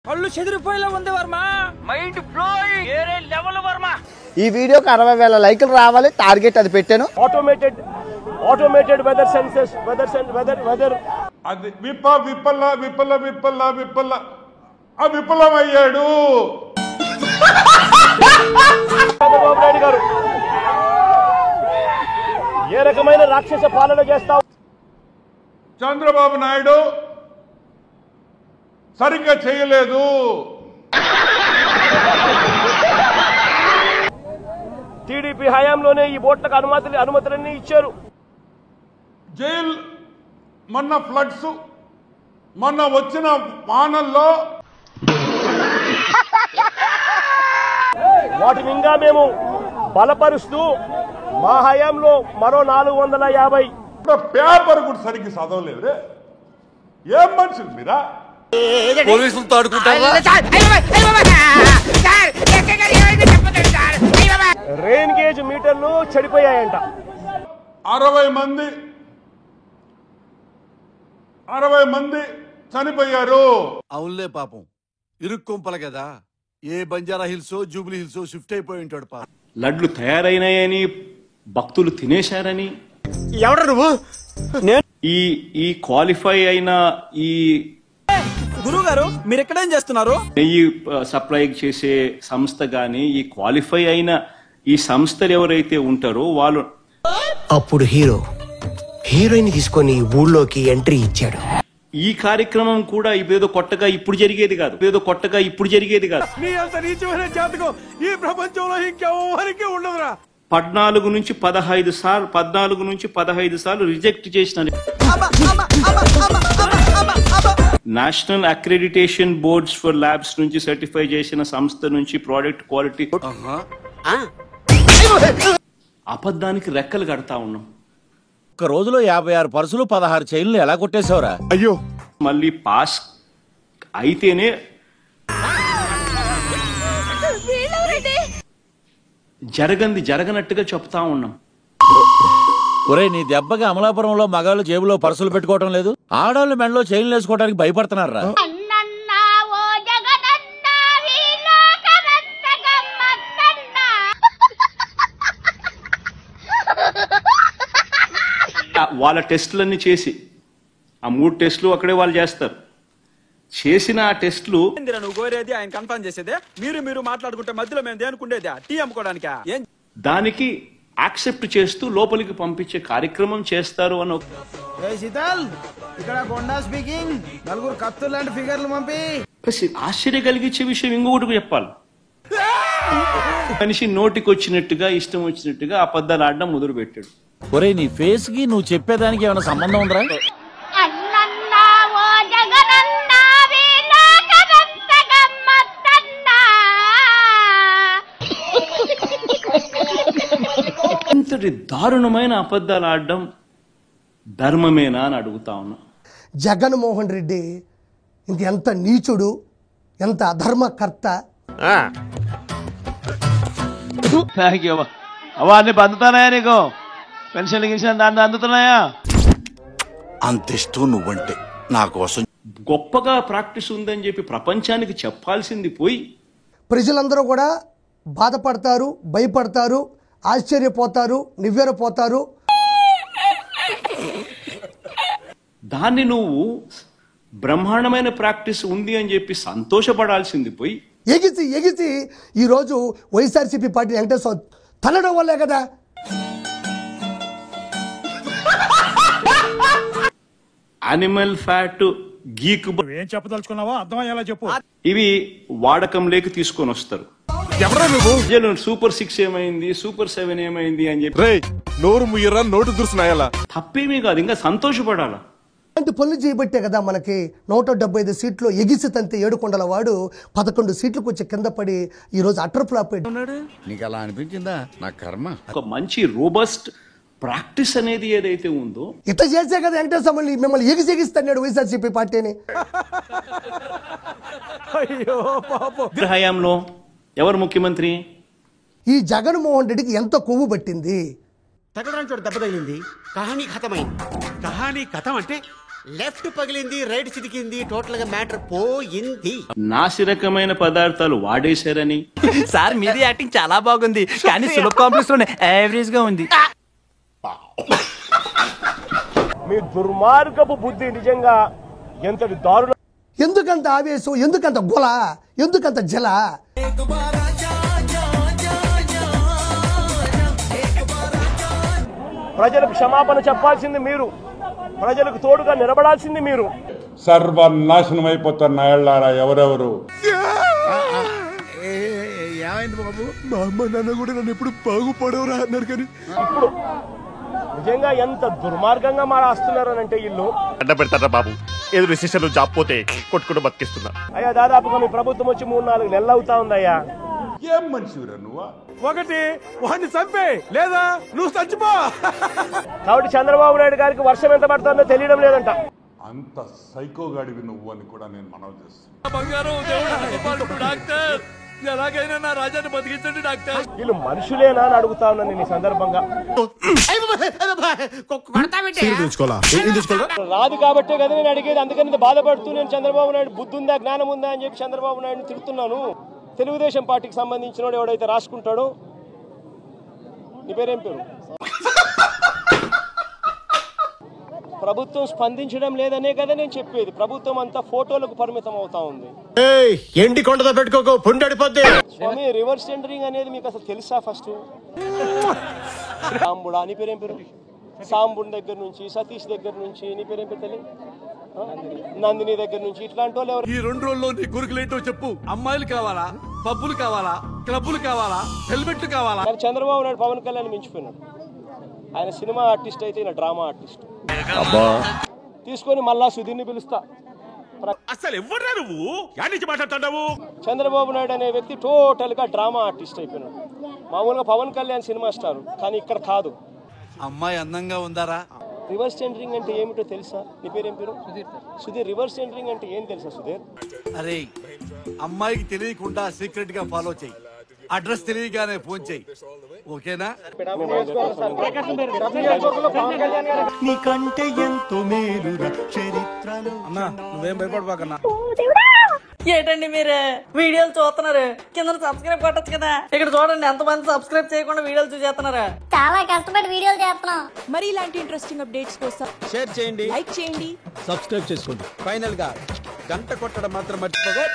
కళ్ళు చెదిరిపోయేలా ఉంది Varma, mind blowing, వేరే లెవెల్ వర్మ. ఈ వీడియోకి 60,000 లైకులు రావాలి, టార్గెట్ అది పెట్టాను. ఆటోమేటెడ్ వెదర్ సెన్సెస్ వెదర్ అది విఫలమయ్యాడు. చంద్రబాబు నాయుడు గారు ఏ రకమైన రాక్షస పాలన చేస్తావు? చంద్రబాబు నాయుడు సరిగ్గా చేయలేదు. టీడీపీ హయాంలోనే ఈ బోట్లకు అనుమతులన్నీ ఇచ్చారు. జైలు మొన్న ఫ్లడ్స్, మొన్న వచ్చిన వానల్లో వాటిని ఇంకా మేము బలపరుస్తూ మా హయాంలో మరో 450 పేపర్ కూడా సరిగ్గా చదవలేదు. ఏం మనుషులు మీరా? పోలీసులతో ఆడుకుంటారా? రెయిన్ గేజ్ మీటర్లు చెడిపోయాయంట. 60 మంది చనిపోయారు. అవునులే పాపం, ఇరుక్కొంపల కదా. ఏ Banjara Hills Jubilee Hills shift అయిపోయి ఉంటాడు పాపం. లడ్లు తయారైనాయని భక్తులు తినేశారని ఎవరు నువ్వు? ఈ క్వాలిఫై అయిన ఈ గురువు గారు మీరు ఎక్కడేం చేస్తున్నారు? నెయ్యి సప్లై చేసే సంస్థ గాని ఈ క్వాలిఫై అయిన ఈ సంస్థలు ఎవరైతే ఉంటారో వాళ్ళు అప్పుడు హీరోయిన్ తీసుకొని ఊళ్ళోకి ఎంట్రీ ఇచ్చాడు. ఈ కార్యక్రమం కూడా ఏదో కొత్తగా ఇప్పుడు జరిగేది కాదు. నీ అంత నీచమైన జాతకం ఈ ప్రపంచంలో ఇంకెవరికి ఉండదురా. 14 నుంచి 15 సార్లు రిజెక్ట్ చేసిన national accreditation boards for labs నుంచి సర్టిఫై చేసిన సంస్థ నుంచి ప్రోడక్ట్ క్వాలిటీ అబద్ధానికి రెక్కలు కడతా ఉన్నాం. ఒక రోజులో 56 పర్సులు 16 చైన్లు ఎలా కొట్టేశావురా? అయ్యో, మళ్ళీ పాస్ అయితేనే జరగనట్టుగా చెప్తా ఉన్నాం. ఒరే నీ దెబ్బకి అమలాపురంలో మగాళ్ళు జేబులో పర్సులు పెట్టుకోవటం లేదు, ఆడవాళ్ళు మెడలో చైన్లు వేసుకోవడానికి భయపడుతున్నారా? వాళ్ళ టెస్టులన్నీ చేసి ఆ 3 టెస్టులు అక్కడే వాళ్ళు చేస్తారు. చేసిన ఆ టెస్టులు నువ్వు కోరేది ఆయన కన్ఫర్మ్ చేసేదే, మీరు మాట్లాడుకుంటే మధ్యలో మేము దేనుకుండేదా? టీ అమ్ముకోవడానికా? దానికి యాక్సెప్ట్ చేస్తూ లోపలికి పంపించే కార్యక్రమం చేస్తారు అని ఆశ్చర్య కలిగించే విషయం ఇంకొకటి చెప్పాలి. మనిషి నోటికి వచ్చినట్టుగా ఇష్టం వచ్చినట్టుగా అబద్ధాలు ఆడడం మొదలు పెట్టాడు. ఒరే నీ ఫేస్ కి నువ్వు చెప్పేదానికి ఏమైనా సంబంధం ఉందిరా? ఇంతటి దారుణమైన అబద్ధాలు ఆడడం ధర్మమేనా అని అడుగుతా ఉన్నా. జగన్మోహన్ రెడ్డి ఎంత నీచుడు, ఎంత అధర్మకర్త. అన్ని అందుతున్నాయా నీకు? పెన్షన్ గిన్షన్ దాన్ని అందుతున్నాయా? అంత ఇష్టం నువ్వంటే నా కోసం. గొప్పగా ప్రాక్టీస్ ఉందని చెప్పి ప్రపంచానికి చెప్పాల్సింది పోయి ప్రజలందరూ కూడా బాధపడతారు, భయపడతారు, ఆశ్చర్యపోతారు, నివ్వెరపోతారు. దాన్ని నువ్వు బ్రహ్మాండమైన ప్రాక్టీస్ ఉంది అని చెప్పి సంతోషపడాల్సింది పోయి ఎగిసి ఈరోజు వైఎస్ఆర్సీపీ పార్టీ వెంకటేశ్వర తనడం వల్లే కదా. యానిమల్ ఫ్యాట్ గీక్ ఏం చెప్పదలుచుకున్నావో అర్థమయ్యేలా చెప్పు. ఇవి వాడకంలోకి తీసుకొని వస్తారు. సూపర్ 6 ఏమైంది, సూపర్ 7 ఏమైంది అని చెప్పి నోరు ముయ్యరా, నోటు దురుసునాయాలా? తప్పేమీ కాదు, ఇంకా సంతోషపడాలా. అలాంటి పనులు చేయబట్టే కదా మనకి 175 సీట్లు ఎగిసి తంతే 7 కొండల వాడు 11 సీట్లకు వచ్చి కింద పడి ఈరోజు అటర్ ఫ్లాప్ అయ్యాడు. నీకు అలా అనిపించిందా? నా కర్మ. ఒక మంచి రోబస్ట్ ప్రాక్టీస్ అనేది ఏదైతే ఉందో ఇట్లా చేసే కదా వెంకటేశ్వర మిమ్మల్ని ఎగిసిస్తాడు వైఎస్ఆర్సీపీ పార్టీని. హయాంలో ఎవరు ముఖ్యమంత్రి? ఈ జగన్మోహన్ రెడ్డికి ఎంత కొవ్వు పట్టింది. తగ్గడానికి చోట దెబ్బ తగిలింది, కహానీ ఖతమైంది. కహానీ ఖతం అంటే లెఫ్ట్ పగిలింది, రైట్ చితికింది, టోటల్ గా మ్యాటర్ పోయింది. నాసిరకమైన పదార్థాలు వాడేశారని. సార్ మీది యాక్టింగ్ చాలా బాగుంది, కానీ సులభ కాంప్లెక్స్ లోనే యావరేజ్ గా ఉంది. మీ దుర్మార్గపు బుద్ధి నిజంగా ఎంతటి దారుణ. ఎందుకంత ఆవేశం, ఎందుకంత గొల, ఎందుకంత జల? ప్రజలకు క్షమాపణ చెప్పాల్సింది మీరు, ప్రజలకు తోడుగా నిలబడాల్సింది మీరు. సర్వనాశనం అయిపోతారు నాయళ్ళారా ఎవరెవరు. ఏమైంది బాబు? మా అమ్మ నాన్న కూడా నన్ను ఎప్పుడు బాగుపడవరా అన్నారు, కానీ ఇప్పుడు నిజంగా ఎంత దుర్మార్గంగా మారాస్తున్నారనంటే ఇల్లు అడ్డ పెడతారా బాబు? ఏదో రిసెషన్ జాబ్ పోతే కొట్టుకుంటూ బతికిస్తున్నా. అయ్యా దాదాపుగా మీ ప్రభుత్వం వచ్చి 3-4 నెలలు అవుతా ఉందయ్యా. ఏం మనిషిరా నువ్వా? ఒకటి వాడిని చంపే, లేదా నువ్వు చచ్చిపో. కాబట్టి చంద్రబాబు నాయుడు గారికి వర్షం ఎంత పడుతుందో తెలియడం లేదంట. అంత సైకోగాడివి నువ్వు అని కూడా నేను మనవి చేస్తాను. బంగారం దేవుడా, డాక్టర్ ఎలాగైనా నా రాజాన్ని బతికించండి డాక్టర్. వీళ్ళు మనుషులేనా అని అడుగుతా ఉన్నాను నేను ఈ సందర్భంగా. రాదు కాబట్టే కదా నేను అడిగేది, అందుకని బాధపడుతూ నేను చంద్రబాబు నాయుడు బుద్ధి ఉందా, జ్ఞానం ఉందా అని చెప్పి చంద్రబాబు నాయుడు తిడుతున్నాను. తెలుగుదేశం పార్టీకి సంబంధించిన వాడు ఎవడైతే రాసుకుంటాడో, నీ పేరేం పేరు? ప్రభుత్వం స్పందించడం లేదనే కదా నేను చెప్పేది. ప్రభుత్వం అంతా ఫోటోలకు పరిమితం అవుతా ఉంది. ఎండి కొండతో పెట్టుకోకు, పుండడిపోద్ది. స్వామి, రివర్స్ టెండరింగ్ అనేది మీకు అసలు తెలుసా? ఫస్ట్ సాంబుడా, నీ పేరేం పేరు? సాంబుడి దగ్గర నుంచి, సతీష్ దగ్గర నుంచి, నీ పేరేం పేరు తల్లి? నందిని దగ్గర నుంచి, ఇట్లాంటి వాళ్ళు ఎవరు? ఈ 2 రోజుల్లో నీ గురుకులేంటో చెప్పు. అమ్మాయిలు కావాలా, పబ్బులు కావాలా, క్లబ్బులు కావాలా, హెల్మెట్లు కావాలా? కానీ చంద్రబాబు నాయుడు పవన్ కళ్యాణ్ మించిపోయినాడు. ఆయన సినిమా ఆర్టిస్ట్ అయితే ఈయన డ్రామా ఆర్టిస్ట్. తీసుకొని మళ్ళా సుధీర్ని పిలుస్తా. అసలు ఎవరా నువ్వు? యాడ్ నుంచి మాట్లాడుతున్నావు? చంద్రబాబు నాయుడు అనే వ్యక్తి టోటల్ గా డ్రామా ఆర్టిస్ట్ అయిపోయినాడు. మామూలుగా పవన్ కళ్యాణ్ సినిమా స్టార్, కానీ ఇక్కడ కాదు. అమ్మాయి అందంగా ఉందారా? రివర్స్ టెండరింగ్ అంటే ఏమిటో తెలుసా? నీ పేరేం పేరు? సుధీర్. రివర్స్ టెండరింగ్ అంటే ఏం తెలుసా సుధీర్? అరే, అమ్మాయికి తెలియకుండా సీక్రెట్ గా ఫాలో చేయి, అడ్రస్ తెలియగానే ఫోన్ చేయి, ఓకేనా? నీకంటే ఎంతో మేలు చరిత్రలో. అన్నా నువ్వేం భయపడబాకన్నా. ఏంటండి మీరే వీడియోలు చూస్తున్నారు? కింద సబ్స్క్రైబ్ కొట్టచ్చు కదా. ఇక్కడ చూడండి ఎంతమంది సబ్స్క్రైబ్ చేయకుండా వీడియోలు చూసేస్తున్నారా. చాలా కష్టపడి వీడియోలు చేస్తున్నాం. మరి ఇలాంటి ఇంట్రెస్టింగ్ అప్డేట్స్ కోసం షేర్ చేయండి, లైక్ చేయండి, సబ్స్క్రైబ్ చేసుకోండి. ఫైనల్ గా గంట కొట్టడం మాత్రం మర్చిపోగా.